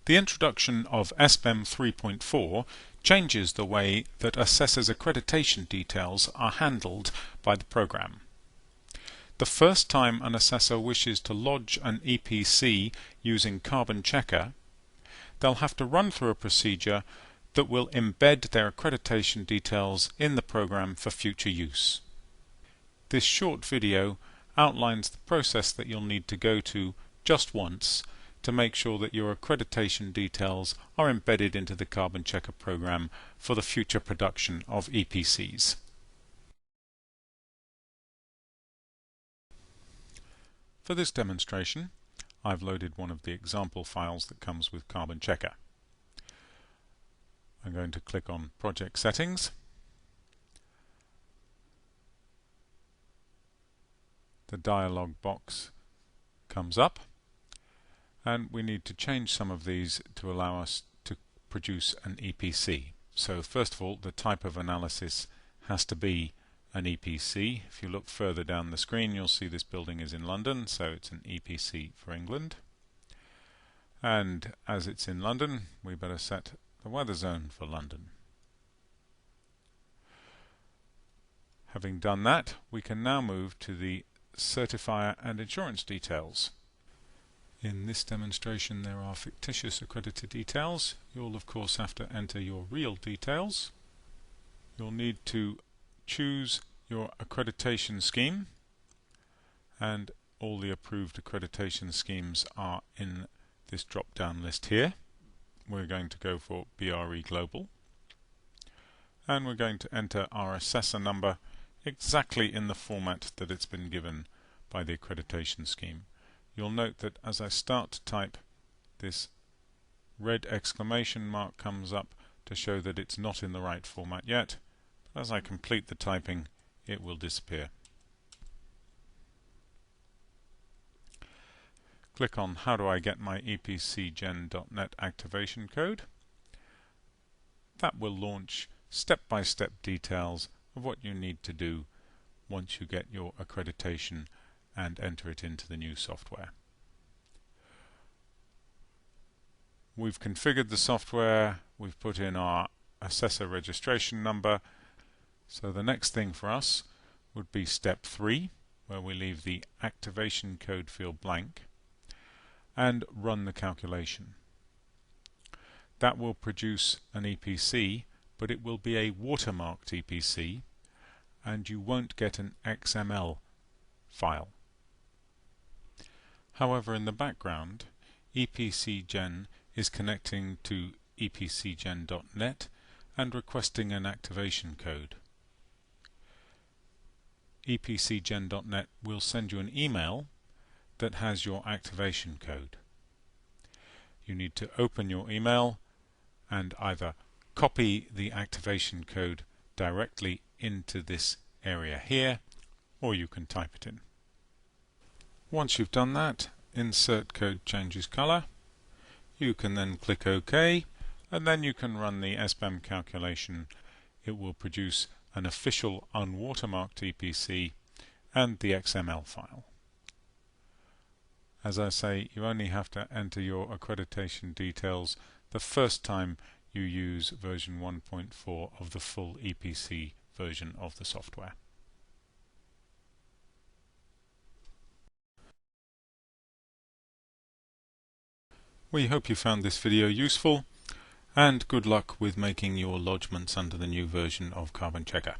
The introduction of SBEM 3.4 changes the way that assessors' accreditation details are handled by the program. The first time an assessor wishes to lodge an EPC using Carbon Checker, they'll have to run through a procedure that will embed their accreditation details in the program for future use. This short video outlines the process that you'll need to go to just once to make sure that your accreditation details are embedded into the Carbon Checker program for the future production of EPCs. For this demonstration, I've loaded one of the example files that comes with Carbon Checker. I'm going to click on Project Settings. The dialog box comes up, and we need to change some of these to allow us to produce an EPC. So first of all, the type of analysis has to be an EPC. If you look further down the screen, you'll see this building is in London, so it's an EPC for England. And as it's in London, we better set the weather zone for London. Having done that, we can now move to the certifier and insurance details. In this demonstration there are fictitious accreditor details. You'll of course have to enter your real details. You'll need to choose your accreditation scheme, and all the approved accreditation schemes are in this drop-down list here. We're going to go for BRE Global, and we're going to enter our assessor number exactly in the format that it's been given by the accreditation scheme. You'll note that as I start to type, this red exclamation mark comes up to show that it's not in the right format yet. But as I complete the typing, it will disappear. Click on How do I get my epcgen.net activation code. That will launch step-by-step details of what you need to do once you get your accreditation and enter it into the new software. We've configured the software, we've put in our assessor registration number, so the next thing for us would be step 3, where we leave the activation code field blank and run the calculation. That will produce an EPC, but it will be a watermarked EPC, and you won't get an XML file. However, in the background, epcgen is connecting to epcgen.net and requesting an activation code. epcgen.net will send you an email that has your activation code. You need to open your email and either copy the activation code directly into this area here, or you can type it in. Once you've done that, insert code changes color. You can then click OK, and then you can run the SBEM calculation. It will produce an official unwatermarked EPC and the XML file. As I say, you only have to enter your accreditation details the first time you use version 1.4 of the full EPC version of the software. We hope you found this video useful, and good luck with making your lodgements under the new version of Carbon Checker.